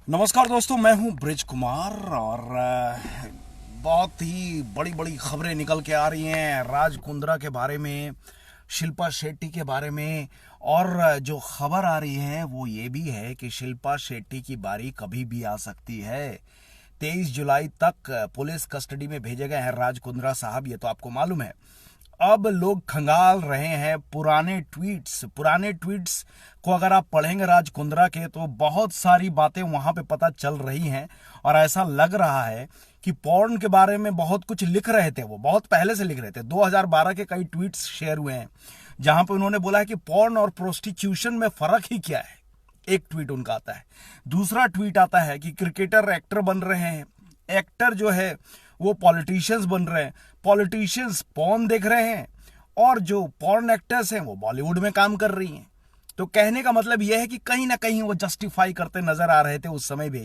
नमस्कार दोस्तों, मैं हूं ब्रिज कुमार और बहुत ही बड़ी बड़ी खबरें निकल के आ रही हैं राज कुंद्रा के बारे में, शिल्पा शेट्टी के बारे में। और जो खबर आ रही है वो ये भी है कि शिल्पा शेट्टी की बारी कभी भी आ सकती है। 23 जुलाई तक पुलिस कस्टडी में भेजे गए हैं राज कुंद्रा साहब, ये तो आपको मालूम है। अब लोग खंगाल रहे हैं पुराने ट्वीट्स को अगर आप पढ़ेंगे राज कुंद्रा के तो बहुत सारी बातें वहां पे पता चल रही हैं। और ऐसा लग रहा है कि पॉर्न के बारे में बहुत कुछ लिख रहे थे, वो बहुत पहले से लिख रहे थे। 2012 के कई ट्वीट्स शेयर हुए हैं जहां पे उन्होंने बोला है कि पॉर्न और प्रोस्टिट्यूशन में फर्क ही क्या है। एक ट्वीट उनका आता है। दूसरा ट्वीट आता है कि क्रिकेटर एक्टर बन रहे हैं, एक्टर जो है वो पॉलिटिशियंस बन रहे हैं, पॉलिटिशियंस पॉर्न देख रहे हैं, और जो पॉर्न एक्टर्स हैं वो बॉलीवुड में काम कर रही हैं। तो कहने का मतलब यह है कि कहीं ना कहीं वो जस्टिफाई करते नजर आ रहे थे उस समय भी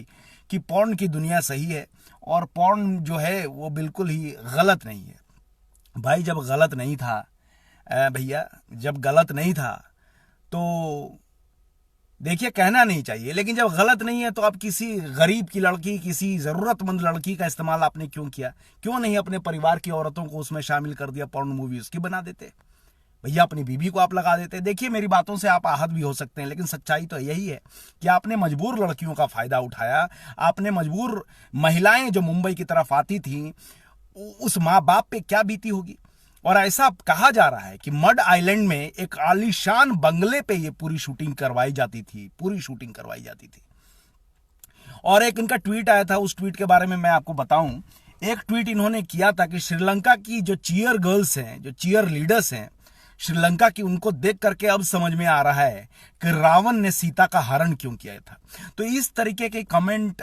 कि पॉर्न की दुनिया सही है और पॉर्न जो है वो बिल्कुल ही गलत नहीं है। भाई जब गलत नहीं था, भैया जब गलत नहीं था तो देखिए कहना नहीं चाहिए, लेकिन जब गलत नहीं है तो आप किसी गरीब की लड़की, किसी जरूरतमंद लड़की का इस्तेमाल आपने क्यों किया? क्यों नहीं अपने परिवार की औरतों को उसमें शामिल कर दिया, पॉर्न मूवी उसकी बना देते? भैया अपनी बीबी को आप लगा देते। देखिए मेरी बातों से आप आहत भी हो सकते हैं, लेकिन सच्चाई तो यही है कि आपने मजबूर लड़कियों का फायदा उठाया। आपने मजबूर महिलाएं जो मुंबई की तरफ आती थी, उस माँ बाप पे क्या बीती होगी। और ऐसा कहा जा रहा है कि मड आइलैंड में एक आलीशान बंगले पे ये पूरी शूटिंग करवाई जाती थी। और एक इनका ट्वीट आया था, उस ट्वीट के बारे में मैं आपको बताऊं। एक ट्वीट इन्होंने किया था कि श्रीलंका की जो चीयर गर्ल्स हैं, जो चीयर लीडर्स हैं श्रीलंका की, उनको देख करके अब समझ में आ रहा है कि रावण ने सीता का हरण क्यों किया था। तो इस तरीके के कमेंट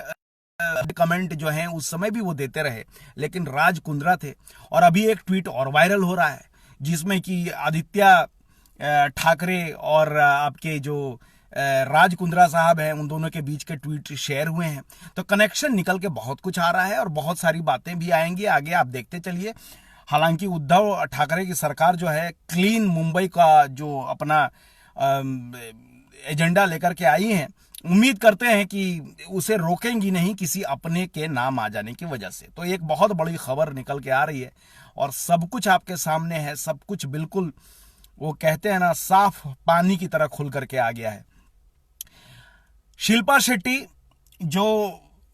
जो हैं उस समय भी वो देते रहे, लेकिन राज कुंद्रा थे। और अभी एक ट्वीट और वायरल हो रहा है जिसमें कि आदित्य ठाकरे और आपके जो राज कुंद्रा साहब हैं उन दोनों के बीच के ट्वीट शेयर हुए हैं। तो कनेक्शन निकल के बहुत कुछ आ रहा है और बहुत सारी बातें भी आएंगी आगे, आप देखते चलिए। हालांकि उद्धव ठाकरे की सरकार जो है क्लीन मुंबई का जो अपना एजेंडा लेकर के आई है, उम्मीद करते हैं कि उसे रोकेंगी नहीं किसी अपने के नाम आ जाने की वजह से। तो एक बहुत बड़ी खबर निकल के आ रही है और सब कुछ आपके सामने है, सब कुछ बिल्कुल वो कहते हैं ना साफ पानी की तरह खुल करके आ गया है। शिल्पा शेट्टी जो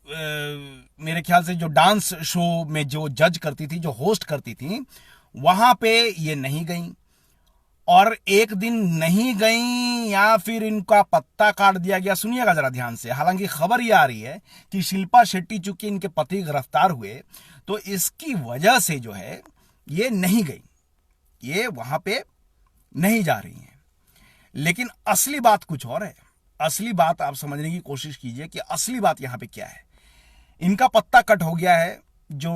मेरे ख्याल से जो डांस शो में जो जज करती थी, जो होस्ट करती थी, वहां पे ये नहीं गई। और एक दिन नहीं गई या फिर इनका पत्ता काट दिया गया, सुनिएगा जरा ध्यान से। हालांकि खबर ये आ रही है कि शिल्पा शेट्टी चूंकि इनके पति गिरफ्तार हुए तो इसकी वजह से जो है ये नहीं गई, ये वहां पे नहीं जा रही हैं। लेकिन असली बात कुछ और है। असली बात आप समझने की कोशिश कीजिए कि असली बात यहां पे क्या है। इनका पत्ता कट हो गया है। जो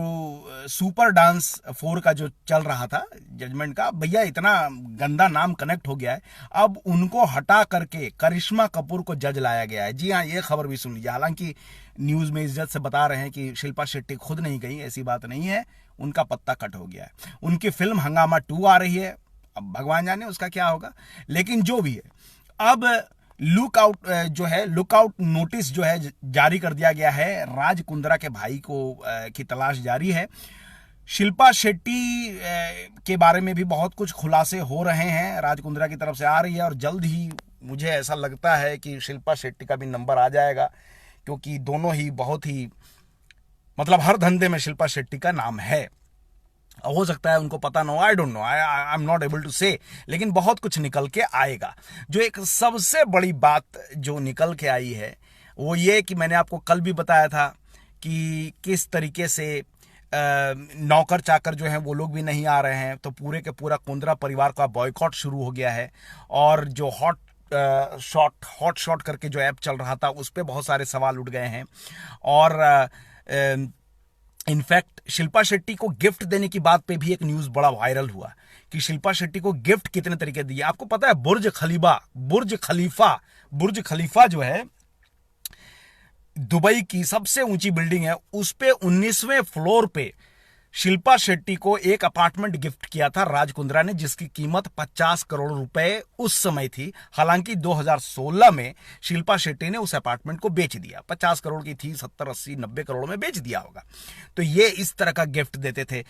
सुपर डांस 4 का जो चल रहा था जजमेंट का, भैया इतना गंदा नाम कनेक्ट हो गया है, अब उनको हटा करके करिश्मा कपूर को जज लाया गया है। जी हाँ, ये खबर भी सुन लीजिए। हालांकि न्यूज में इज्जत से बता रहे हैं कि शिल्पा शेट्टी खुद नहीं गई, ऐसी बात नहीं है, उनका पत्ता कट हो गया है। उनकी फिल्म हंगामा 2 आ रही है, अब भगवान जाने उसका क्या होगा, लेकिन जो भी है अब लुकआउट जो है, लुकआउट नोटिस जो है जारी कर दिया गया है। राज कुंद्रा के भाई को की तलाश जारी है। शिल्पा शेट्टी के बारे में भी बहुत कुछ खुलासे हो रहे हैं, राज कुंद्रा की तरफ से आ रही है। और जल्द ही मुझे ऐसा लगता है कि शिल्पा शेट्टी का भी नंबर आ जाएगा, क्योंकि दोनों ही बहुत ही मतलब हर धंधे में शिल्पा शेट्टी का नाम है। हो सकता है उनको पता ना हो, I don't know, I am not able to say, लेकिन बहुत कुछ निकल के आएगा। जो एक सबसे बड़ी बात जो निकल के आई है वो ये कि मैंने आपको कल भी बताया था कि किस तरीके से नौकर चाकर जो हैं वो लोग भी नहीं आ रहे हैं। तो पूरे के पूरा कुंद्रा परिवार का बॉयकॉट शुरू हो गया है। और जो हॉट शॉट करके जो ऐप चल रहा था उस पर बहुत सारे सवाल उठ गए हैं। और इनफैक्ट शिल्पा शेट्टी को गिफ्ट देने की बात पे भी एक न्यूज बड़ा वायरल हुआ कि शिल्पा शेट्टी को गिफ्ट कितने तरीके दिए। आपको पता है बुर्ज खलीफा जो है दुबई की सबसे ऊंची बिल्डिंग है, उस पे 19वें फ्लोर पे शिल्पा शेट्टी को एक अपार्टमेंट गिफ्ट किया था राज कुंद्रा ने, जिसकी कीमत 50 करोड़ रुपए उस समय थी। हालांकि 2016 में शिल्पा शेट्टी ने उस अपार्टमेंट को बेच दिया। 50 करोड़ की थी, 70 80 90 करोड़ में बेच दिया होगा। तो ये इस तरह का गिफ्ट देते थे।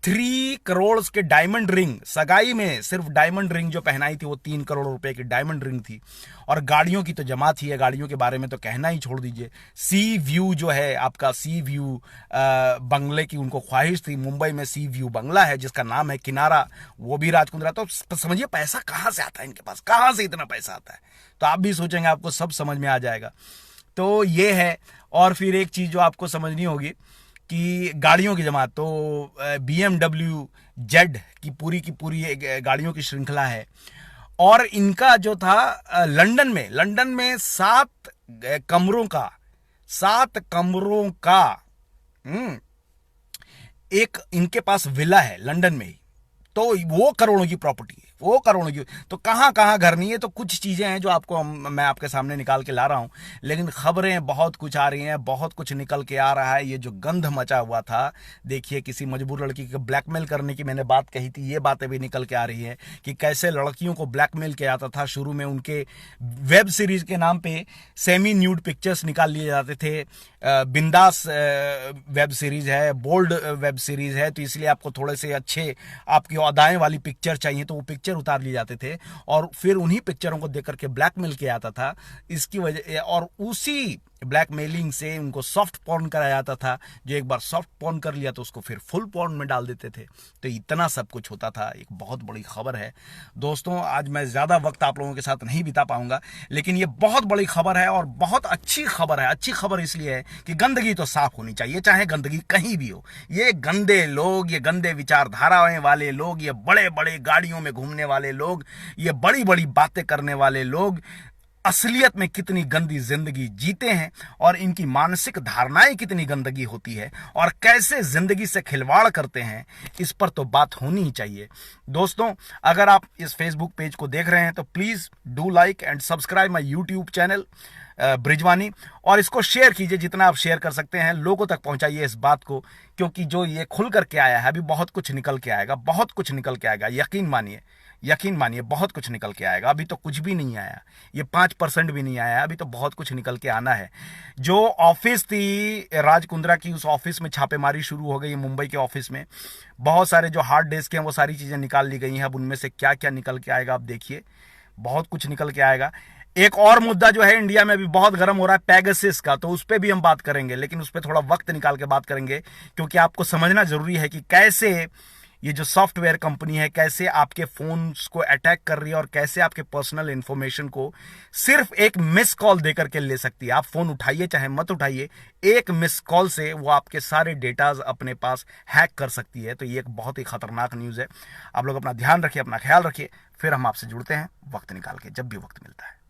3 करोड़ के डायमंड रिंग, सगाई में सिर्फ डायमंड रिंग जो पहनाई थी वो 3 करोड़ रुपए की डायमंड रिंग थी। और गाड़ियों की तो जमात ही है, गाड़ियों के बारे में तो कहना ही छोड़ दीजिए। सी व्यू जो है आपका, सी व्यू बंगले की उनको ख्वाहिश थी। मुंबई में सी व्यू बंगला है जिसका नाम है किनारा, वो भी राज कुंद्रा। तो समझिए पैसा कहां से आता है इनके पास, कहां से इतना पैसा आता है। तो आप भी सोचेंगे, आपको सब समझ में आ जाएगा। तो ये है। और फिर एक चीज जो आपको समझनी होगी कि गाड़ियों की जमात, तो BMW जेड की पूरी गाड़ियों की श्रृंखला है। और इनका जो था लंदन में 7 कमरों का एक इनके पास विला है लंदन में ही। तो वो करोड़ों की प्रॉपर्टी है, वो करोड़ों की। तो कहां कहां घर नहीं है। तो कुछ चीजें हैं जो आपको मैं आपके सामने निकाल के ला रहा हूं, लेकिन खबरें बहुत कुछ आ रही हैं, बहुत कुछ निकल के आ रहा है। ये जो गंध मचा हुआ था, देखिए किसी मजबूर लड़की को ब्लैकमेल करने की मैंने बात कही थी, ये बातें भी निकल के आ रही है कि कैसे लड़कियों को ब्लैकमेल किया जाता था। शुरू में उनके वेब सीरीज के नाम पे सेमी न्यूड पिक्चर्स निकाल लिए जाते थे। बिंदास वेब सीरीज है, बोल्ड वेब सीरीज है, तो इसलिए आपको थोड़े से अच्छे आपकी अदाएं वाली पिक्चर चाहिए, तो वो पिक्चर उतार लिए जाते थे और फिर उन्हीं पिक्चरों को देख करके ब्लैकमेल किया जाता था। इसकी वजह, और उसी ब्लैकमेलिंग से उनको सॉफ्ट पॉर्न कराया जाता था। जो एक बार सॉफ्ट पॉर्न कर लिया तो उसको फिर फुल पॉर्न में डाल देते थे। तो इतना सब कुछ होता था। एक बहुत बड़ी खबर है दोस्तों। आज मैं ज्यादा वक्त आप लोगों के साथ नहीं बिता पाऊंगा, लेकिन ये बहुत बड़ी खबर है और बहुत अच्छी खबर है। अच्छी खबर इसलिए है कि गंदगी तो साफ होनी चाहिए, चाहे गंदगी कहीं भी हो। ये गंदे लोग, ये गंदे विचारधाराएं वाले लोग, ये बड़े बड़े गाड़ियों में घूमने वाले लोग, ये बड़ी बड़ी बातें करने वाले लोग असलियत में कितनी गंदी जिंदगी जीते हैं और इनकी मानसिक धारणाएं कितनी गंदगी होती है और कैसे जिंदगी से खिलवाड़ करते हैं, इस पर तो बात होनी ही चाहिए। दोस्तों, अगर आप इस फेसबुक पेज को देख रहे हैं तो please do like and subscribe my YouTube channel Brijwani, और इसको शेयर कीजिए। जितना आप शेयर कर सकते हैं लोगों तक पहुंचाइए इस बात को, क्योंकि जो ये खुल करके आया है, अभी बहुत कुछ निकल के आएगा, बहुत कुछ निकल के आएगा। यकीन मानिए बहुत कुछ निकल के आएगा। अभी तो कुछ भी नहीं आया, ये 5% भी नहीं आया, अभी तो बहुत कुछ निकल के आना है। जो ऑफिस थी राज कुंद्रा की, उस ऑफिस में छापेमारी शुरू हो गई है। मुंबई के ऑफिस में बहुत सारे जो हार्ड डिस्क हैं वो सारी चीजें निकाल ली गई हैं। अब उनमें से क्या क्या निकल के आएगा आप देखिए, बहुत कुछ निकल के आएगा। एक और मुद्दा जो है इंडिया में अभी बहुत गर्म हो रहा है, पेगासस का, तो उस पर भी हम बात करेंगे, लेकिन उस पर थोड़ा वक्त निकाल के बात करेंगे, क्योंकि आपको समझना जरूरी है कि कैसे ये जो सॉफ्टवेयर कंपनी है कैसे आपके फोन्स को अटैक कर रही है और कैसे आपके पर्सनल इंफॉर्मेशन को सिर्फ एक मिस कॉल देकर के ले सकती है। आप फोन उठाइए चाहे मत उठाइए, एक मिस कॉल से वो आपके सारे डेटाज अपने पास हैक कर सकती है। तो ये एक बहुत ही खतरनाक न्यूज है। आप लोग अपना ध्यान रखिए, अपना ख्याल रखिए। फिर हम आपसे जुड़ते हैं वक्त निकाल के, जब भी वक्त मिलता है।